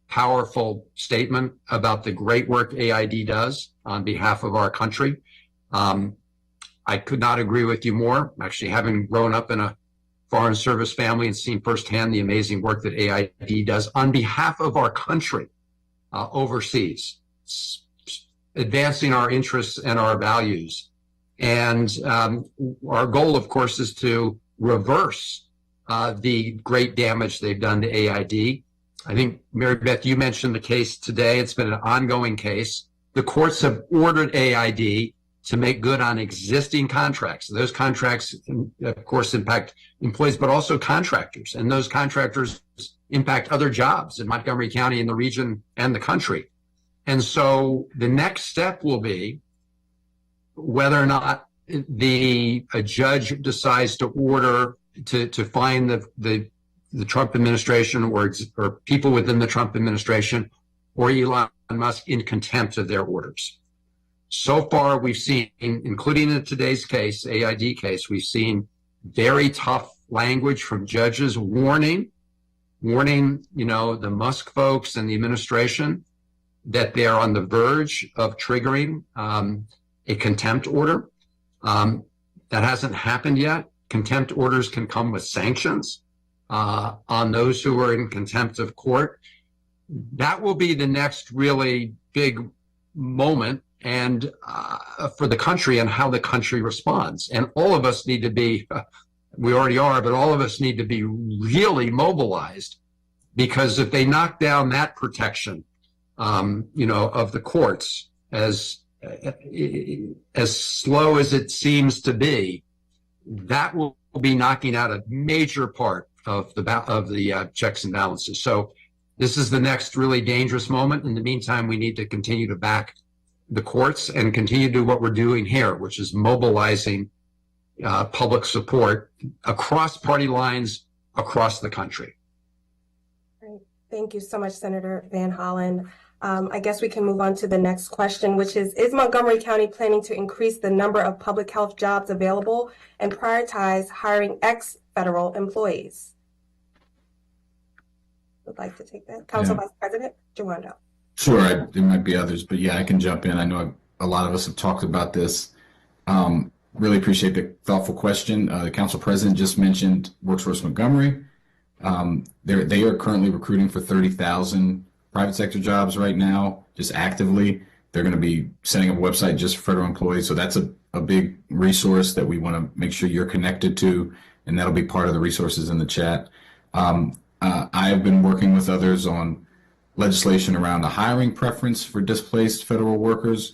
[SPEAKER 6] powerful statement about the great work AID does on behalf of our country. I could not agree with you more. Actually, having grown up in a foreign service family and seen firsthand the amazing work that AID does on behalf of our country overseas, advancing our interests and our values. And our goal, of course, is to reverse the great damage they've done to AID. I think, Mary Beth, you mentioned the case today. It's been an ongoing case. The courts have ordered AID to make good on existing contracts. Those contracts, of course, impact employees, but also contractors. And those contractors impact other jobs in Montgomery County, in the region, and the country. And so the next step will be whether or not a judge decides to order to find the Trump administration or people within the Trump administration or Elon Musk in contempt of their orders. So far, we've seen, including in today's case, AID case, we've seen very tough language from judges warning, the Musk folks and the administration that they are on the verge of triggering a contempt order. That hasn't happened yet. Contempt orders can come with sanctions on those who are in contempt of court. That will be the next really big moment and for the country and how the country responds. And all of us need to be, we already are, but all of us need to be really mobilized, because if they knock down that protection, of the courts, as slow as it seems to be, that will be knocking out a major part of the checks and balances. So this is the next really dangerous moment. In the meantime, we need to continue to back the courts and continue to do what we're doing here, which is mobilizing public support across party lines across the country.
[SPEAKER 1] Great. Thank you so much, Senator Van Hollen. I guess we can move on to the next question, which is Montgomery County planning to increase the number of public health jobs available and prioritize hiring ex-federal employees? Would like to take that? Council Vice President Jawando.
[SPEAKER 4] Sure, there might be others, but yeah, I can jump in. I know a lot of us have talked about this. Really appreciate the thoughtful question. The Council President just mentioned Workforce Montgomery. They are currently recruiting for 30,000 private sector jobs right now, just actively. They're going to be setting up a website just for federal employees. So that's a big resource that we want to make sure you're connected to, and that'll be part of the resources in the chat. I have been working with others on legislation around a hiring preference for displaced federal workers.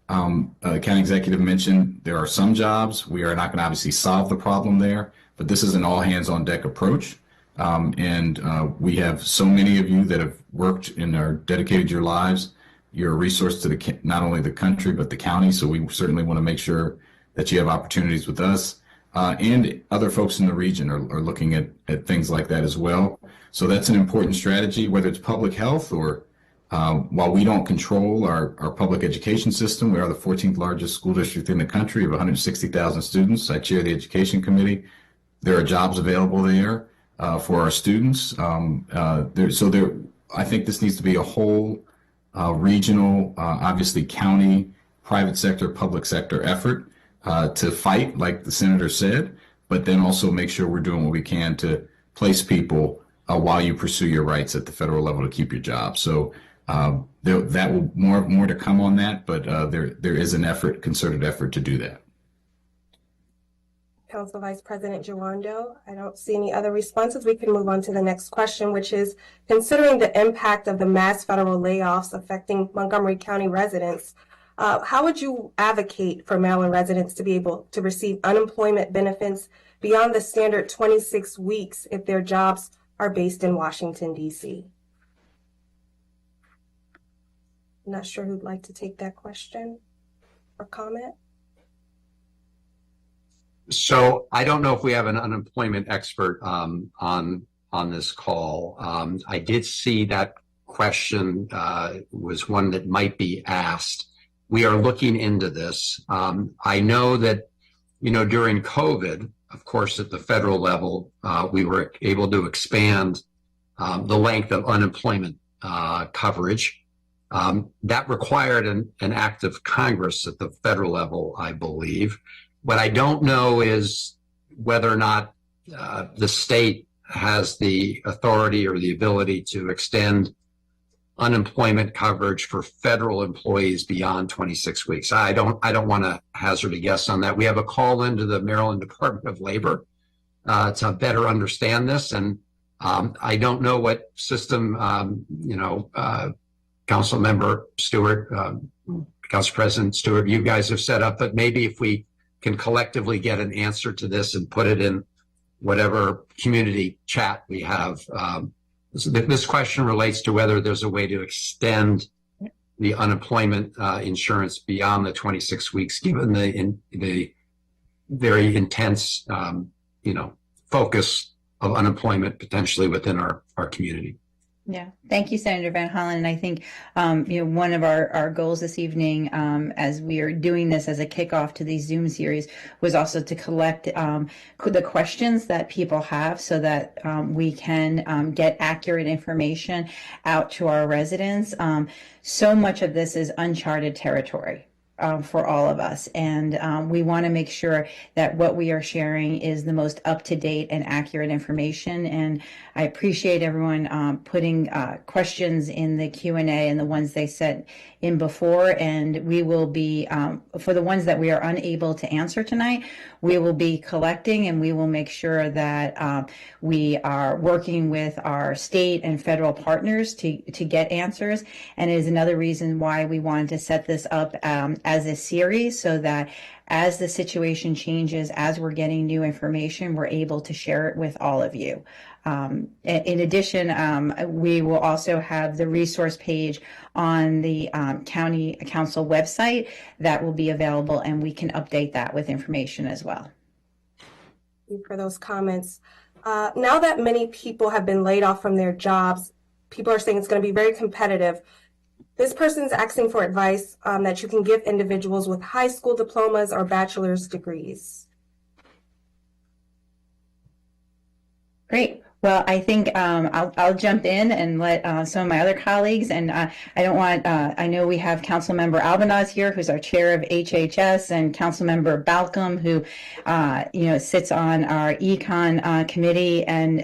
[SPEAKER 4] County Executive mentioned there are some jobs. We are not going to obviously solve the problem there, but this is an all hands on deck approach. We have so many of you that have worked and are dedicated your lives. You're a resource to not only the country, but the county. So we certainly want to make sure that you have opportunities with us. And other folks in the region are looking at things like that as well. So that's an important strategy, whether it's public health or while we don't control our public education system, we are the 14th largest school district in the country of 160,000 students. I chair the education committee. There are jobs available there for our students. I think this needs to be a whole regional, obviously county, private sector, public sector effort to fight, like the senator said, but then also make sure we're doing what we can to place people while you pursue your rights at the federal level to keep your job. So that will more to come on that, but there is an effort, concerted effort to do that.
[SPEAKER 1] Council Vice President Jawando, I don't see any other responses. We can move on to the next question, which is considering the impact of the mass federal layoffs affecting Montgomery County residents, how would you advocate for Maryland residents to be able to receive unemployment benefits beyond the standard 26 weeks if their jobs are based in Washington, D.C.? Not sure who'd like to take that question or comment.
[SPEAKER 6] So I don't know if we have an unemployment expert on this call. I did see that question was one that might be asked. We are looking into this. I know that, during COVID, of course, at the federal level, we were able to expand the length of unemployment coverage. That required an act of Congress at the federal level, I believe. What I don't know is whether or not the state has the authority or the ability to extend unemployment coverage for federal employees beyond 26 weeks. I don't want to hazard a guess on that. We have a call into the Maryland Department of Labor to better understand this, and I don't know what system Council Member Stewart, Council President Stewart, you guys have set up, but maybe if we can collectively get an answer to this and put it in whatever community chat we have. So this question relates to whether there's a way to extend the unemployment insurance beyond the 26 weeks, given the very intense, focus of unemployment potentially within our community.
[SPEAKER 3] Yeah, thank you, Senator Van Hollen. And I think, one of our goals this evening, as we are doing this as a kickoff to these Zoom series, was also to collect the questions that people have so that we can get accurate information out to our residents. So much of this is uncharted territory for all of us. And we want to make sure that what we are sharing is the most up-to-date and accurate information. And I appreciate everyone putting questions in the Q&A and the ones they sent in before. And we will be, for the ones that we are unable to answer tonight, we will be collecting, and we will make sure that we are working with our state and federal partners to get answers. And it is another reason why we wanted to set this up as a series, so that as the situation changes, as we're getting new information, we're able to share it with all of you. In addition, we will also have the resource page on the County Council website that will be available, and we can update that with information as well.
[SPEAKER 1] Thank you for those comments. Now that many people have been laid off from their jobs, people are saying it's going to be very competitive. This person's asking for advice that you can give individuals with high school diplomas or bachelor's degrees.
[SPEAKER 3] Great. Well, I think I'll jump in and let some of my other colleagues, and I don't want, I know we have Councilmember Albanaz here, who's our chair of HHS, and Councilmember Balcom, who, sits on our econ committee and,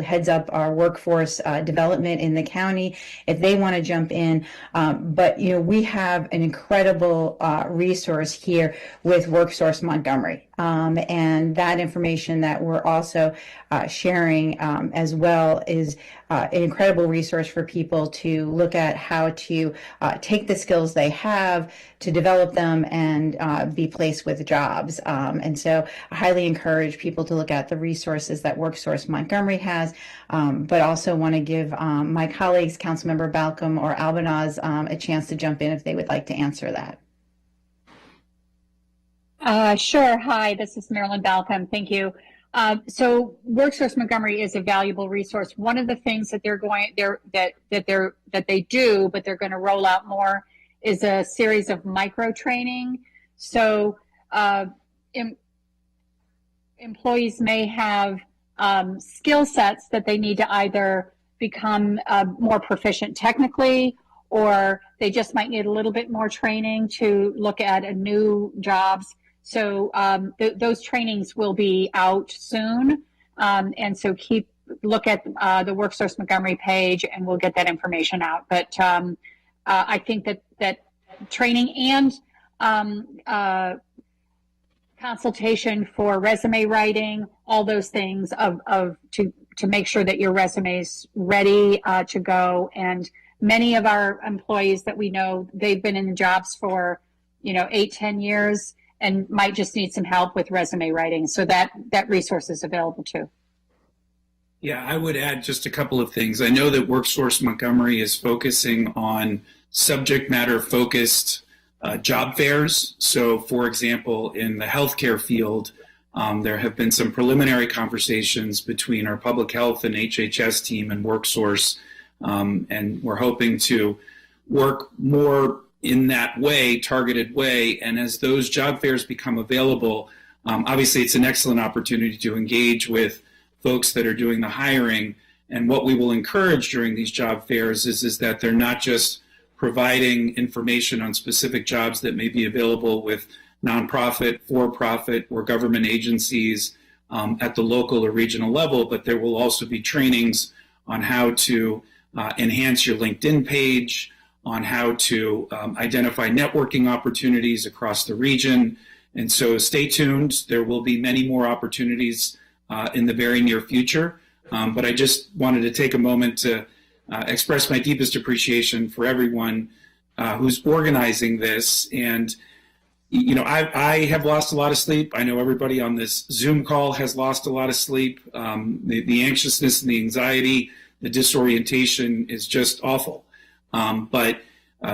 [SPEAKER 3] heads up our workforce development in the county, if they want to jump in. But, we have an incredible resource here with WorkSource Montgomery. And that information that we're also sharing as well is an incredible resource for people to look at how to take the skills they have to develop them and be placed with jobs. And so I highly encourage people to look at the resources that WorkSource Montgomery has, but also want to give my colleagues, Councilmember Balcom or Albanaz, a chance to jump in if they would like to answer that.
[SPEAKER 9] Sure. Hi, this is Marilyn Balcom. Thank you. So WorkSource Montgomery is a valuable resource. One of the things that they do, but they're going to roll out more, is a series of micro training. So employees may have skill sets that they need to either become more proficient technically, or they just might need a little bit more training to look at a new jobs. So those trainings will be out soon. And so look at the WorkSource Montgomery page and we'll get that information out. But I think that training and consultation for resume writing, all those things to make sure that your resume is ready to go. And many of our employees that we know, they've been in the jobs for 8-10 years and might just need some help with resume writing. So that resource is available too.
[SPEAKER 10] Yeah, I would add just a couple of things. I know that WorkSource Montgomery is focusing on subject matter focused job fairs. So for example, in the healthcare field, there have been some preliminary conversations between our public health and HHS team and WorkSource. And we're hoping to work more in that way, targeted way. And as those job fairs become available, obviously it's an excellent opportunity to engage with folks that are doing the hiring. And what we will encourage during these job fairs is that they're not just providing information on specific jobs that may be available with nonprofit, for-profit, or government agencies at the local or regional level, but there will also be trainings on how to enhance your LinkedIn page, on how to identify networking opportunities across the region. And so stay tuned. There will be many more opportunities in the very near future. But I just wanted to take a moment to express my deepest appreciation for everyone who's organizing this. And, I have lost a lot of sleep. I know everybody on this Zoom call has lost a lot of sleep. The anxiousness and the anxiety, the disorientation is just awful. But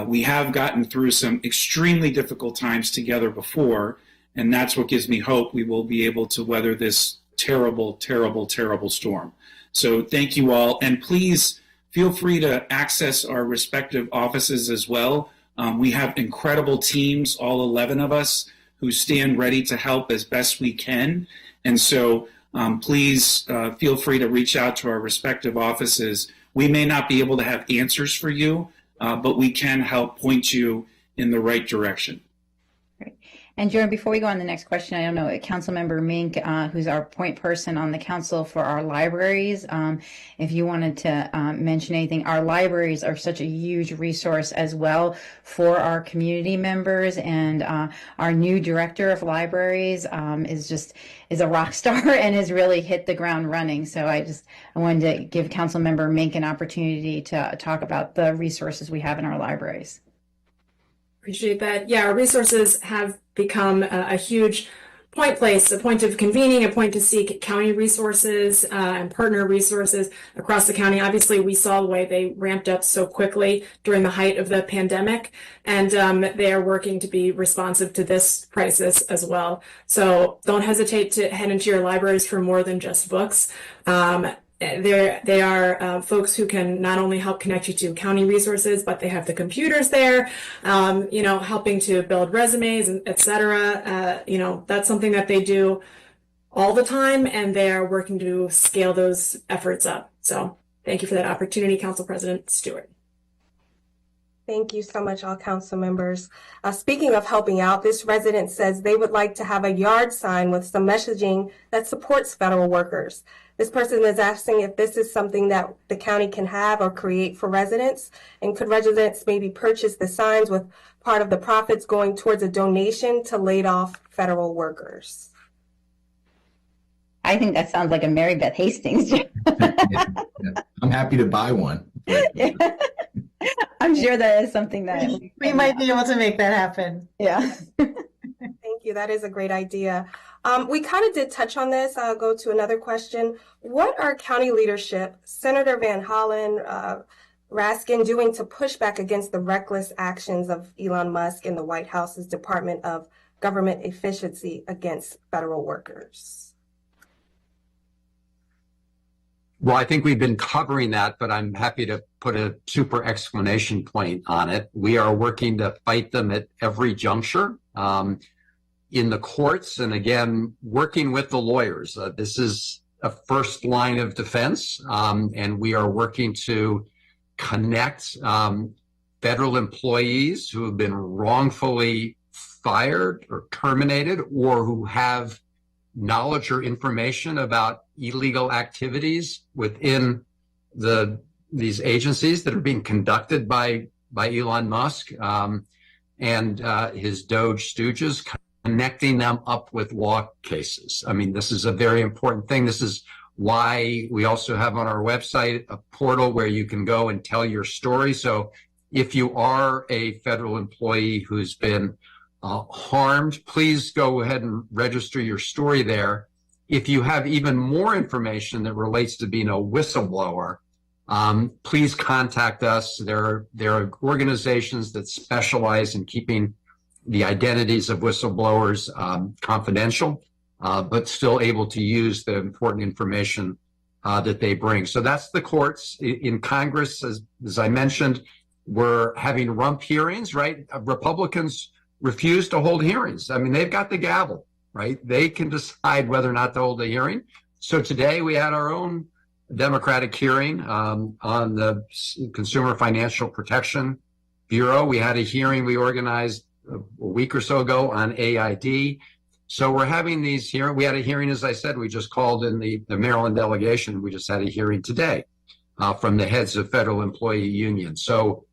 [SPEAKER 10] we have gotten through some extremely difficult times together before, and that's what gives me hope we will be able to weather this terrible, terrible, terrible storm. So thank you all, and please feel free to access our respective offices as well. We have incredible teams, all 11 of us, who stand ready to help as best we can. And so please feel free to reach out to our respective offices. We may not be able to have answers for you, but we can help point you in the right direction.
[SPEAKER 3] Great. And Jordan, before we go on to the next question, I don't know, Councilmember Mink, who's our point person on the council for our libraries, if you wanted to mention anything. Our libraries are such a huge resource as well for our community members, and our new director of libraries is a rock star and has really hit the ground running. So I wanted to give Councilmember Mink an opportunity to talk about the resources we have in our libraries.
[SPEAKER 11] Appreciate that. Yeah, our resources have become a huge point place, a point of convening, a point to seek county resources and partner resources across the county. Obviously, we saw the way they ramped up so quickly during the height of the pandemic, and they are working to be responsive to this crisis as well. So don't hesitate to head into your libraries for more than just books. They are folks who can not only help connect you to county resources, but they have the computers there, helping to build resumes, et cetera. That's something that they do all the time, and they are working to scale those efforts up. So thank you for that opportunity, Council President Stewart.
[SPEAKER 1] Thank you so much, all council members. Speaking of helping out, this resident says they would like to have a yard sign with some messaging that supports federal workers. This person is asking if this is something that the county can have or create for residents, and could residents maybe purchase the signs with part of the profits going towards a donation to laid off federal workers?
[SPEAKER 3] I think that sounds like a Mary Beth Hastings.
[SPEAKER 4] Yeah. I'm happy to buy one.
[SPEAKER 3] I'm sure that is something that
[SPEAKER 7] We might be able to make that happen.
[SPEAKER 3] yeah.
[SPEAKER 1] Thank you. That is a great idea. We kind of did touch on this. I'll go to another question. What are county leadership, Senator Van Hollen, Raskin, doing to push back against the reckless actions of Elon Musk and the White House's Department of Government Efficiency against federal workers?
[SPEAKER 6] Well, I think we've been covering that, but I'm happy to put a super exclamation point on it. We are working to fight them at every juncture in the courts, and again, working with the lawyers. This is a first line of defense, and we are working to connect federal employees who have been wrongfully fired or terminated, or who have knowledge or information about illegal activities within these agencies that are being conducted by Elon Musk and his Doge stooges, connecting them up with law cases. I mean, this is a very important thing. This is why we also have on our website a portal where you can go and tell your story. So if you are a federal employee who's been harmed, please go ahead and register your story there. If you have even more information that relates to being a whistleblower, please contact us. There are organizations that specialize in keeping the identities of whistleblowers confidential, but still able to use the important information that they bring. So that's the courts. In Congress, as I mentioned, we're having rump hearings, right? Republicans refuse to hold hearings. I mean, they've got the gavel, right? They can decide whether or not to hold a hearing. So today we had our own Democratic hearing on the Consumer Financial Protection Bureau. We had a hearing we organized a week or so ago on AID. So we're having these hearings. We had a hearing, as I said, we just called in the Maryland delegation. We just had a hearing today from the heads of federal employee unions. So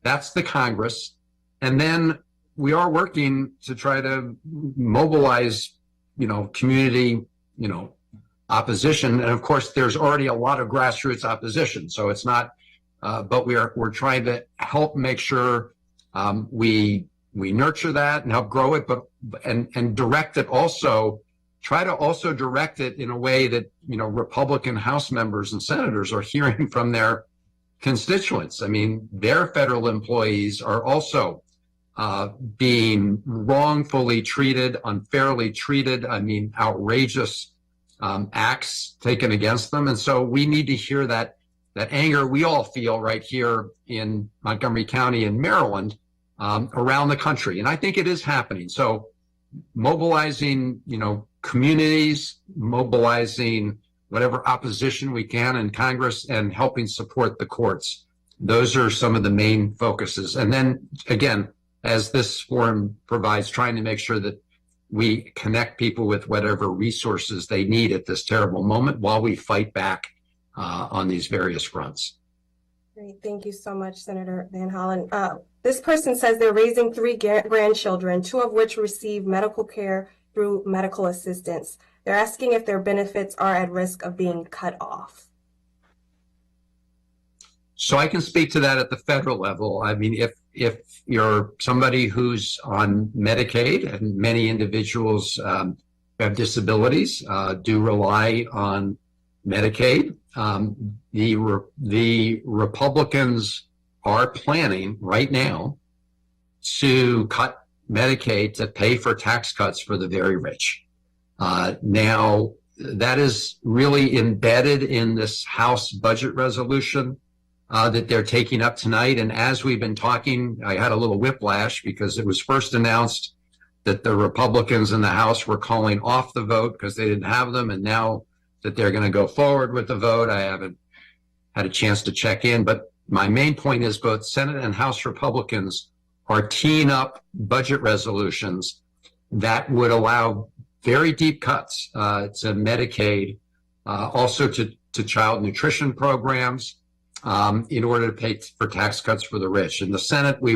[SPEAKER 6] that's the Congress. And then we are working to try to mobilize, community, opposition. And of course, there's already a lot of grassroots opposition. So it's not, but we're trying to help make sure we nurture that and help grow it, and direct it also, try to also direct it in a way that, Republican House members and senators are hearing from their constituents. I mean, their federal employees are also being wrongfully treated, unfairly treated. I mean, outrageous acts taken against them. And so we need to hear that anger we all feel right here in Montgomery County in Maryland, around the country. And I think it is happening. So mobilizing, communities, mobilizing whatever opposition we can in Congress, and helping support the courts. Those are some of the main focuses. And then again, as this forum provides, trying to make sure that we connect people with whatever resources they need at this terrible moment while we fight back on these various fronts.
[SPEAKER 1] Great. Thank you so much, Senator Van Hollen. This person says they're raising 3 grandchildren, 2 of which receive medical care through medical assistance. They're asking if their benefits are at risk of being cut off.
[SPEAKER 6] So I can speak to that at the federal level. I mean, if you're somebody who's on Medicaid, and many individuals have disabilities do rely on Medicaid. The Republicans are planning right now to cut Medicaid to pay for tax cuts for the very rich. Now, that is really embedded in this House budget resolution that they're taking up tonight. And as we've been talking, I had a little whiplash because it was first announced that the Republicans in the House were calling off the vote because they didn't have them. And now that they're going to go forward with the vote, I haven't had a chance to check in. But my main point is both Senate and House Republicans are teeing up budget resolutions that would allow very deep cuts to Medicaid, also to child nutrition programs, in order to pay for tax cuts for the rich. In the Senate, we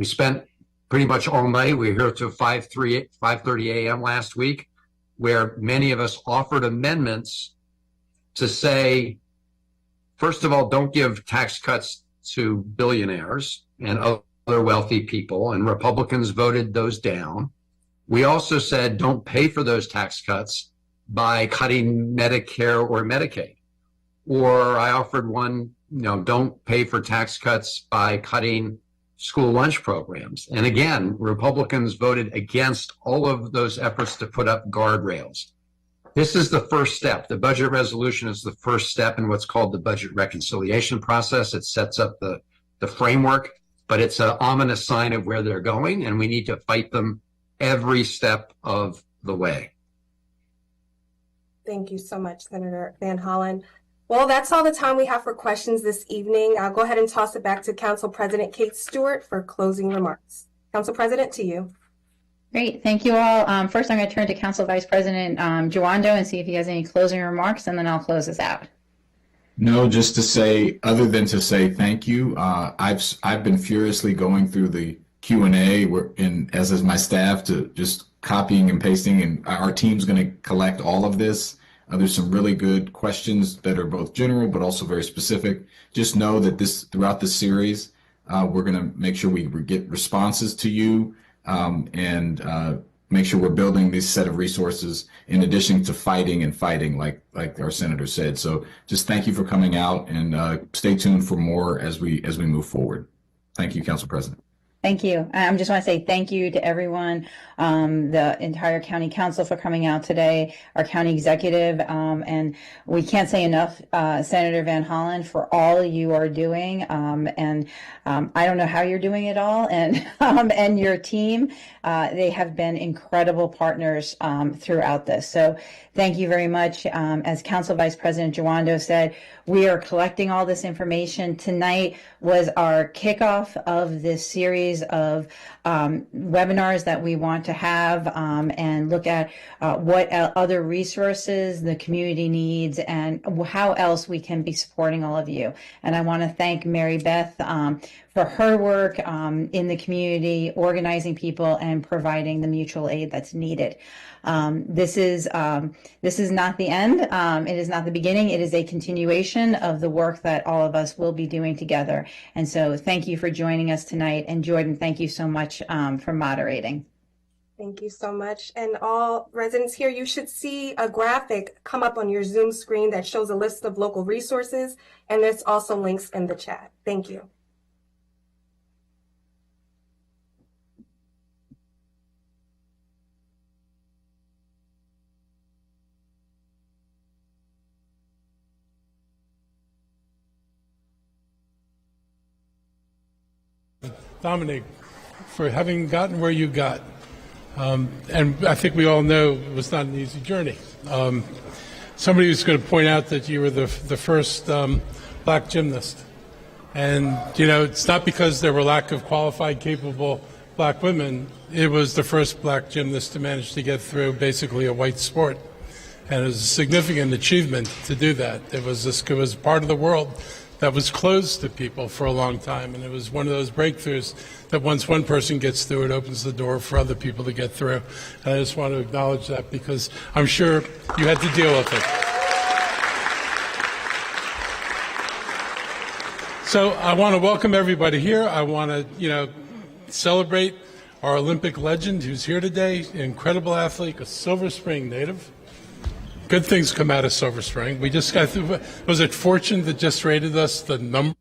[SPEAKER 6] spent pretty much all night. We were here till 5:30 a.m. last week, where many of us offered amendments to say, first of all, don't give tax cuts to billionaires and other wealthy people, and Republicans voted those down. We also said don't pay for those tax cuts by cutting Medicare or Medicaid. Or I offered one, don't pay for tax cuts by cutting school lunch programs. And again, Republicans voted against all of those efforts to put up guardrails. This is the first step. The budget resolution is the first step in what's called the budget reconciliation process. It sets up the framework, but it's an ominous sign of where they're going, and we need to fight them every step of the way.
[SPEAKER 1] Thank you so much, Senator Van Hollen. Well, that's all the time we have for questions this evening. I'll go ahead and toss it back to Council President Kate Stewart for closing remarks. Council President, to you.
[SPEAKER 3] Great. Thank you all. First, I'm going to turn to Council Vice President Juando and see if he has any closing remarks, and then I'll close this out.
[SPEAKER 4] No, just to say, other than to say thank you. I've been furiously going through the Q&A, as is my staff, to just copying and pasting, and our team's going to collect all of this. There's some really good questions that are both general but also very specific. Just know that throughout this series, we're going to make sure we get responses to you and make sure we're building this set of resources in addition to fighting, like our senator said. So just thank you for coming out, and stay tuned for more as we move forward. Thank you, Council President.
[SPEAKER 3] Thank you. I just want to say thank you to everyone, the entire county council for coming out today, our county executive, and we can't say enough, Senator Van Hollen, for all you are doing. And I don't know how you're doing it all, and your team, they have been incredible partners throughout this. So thank you very much. As Council Vice President Juando said, we are collecting all this information. Tonight was our kickoff of this series of webinars that we want to have and look at what other resources the community needs and how else we can be supporting all of you. And I want to thank Mary Beth for her work in the community, organizing people and providing the mutual aid that's needed. This is not the end. It is not the beginning. It is a continuation of the work that all of us will be doing together. And so thank you for joining us tonight. And Jordan, thank you so much for moderating.
[SPEAKER 1] Thank you so much. And all residents here, you should see a graphic come up on your Zoom screen that shows a list of local resources, and there's also links in the chat. Thank you.
[SPEAKER 5] Dominic, for having gotten where you got. And I think we all know it was not an easy journey. Somebody was going to point out that you were the first black gymnast. And, it's not because there were lack of qualified, capable black women. It was the first black gymnast to manage to get through basically a white sport. And it was a significant achievement to do that. It was part of the world that was closed to people for a long time. And it was one of those breakthroughs that once one person gets through, it opens the door for other people to get through. And I just want to acknowledge that because I'm sure you had to deal with it. So I want to welcome everybody here. I want to, celebrate our Olympic legend who's here today, incredible athlete, a Silver Spring native. Good things come out of Silver Spring. We just got through, was it Fortune that just rated us the number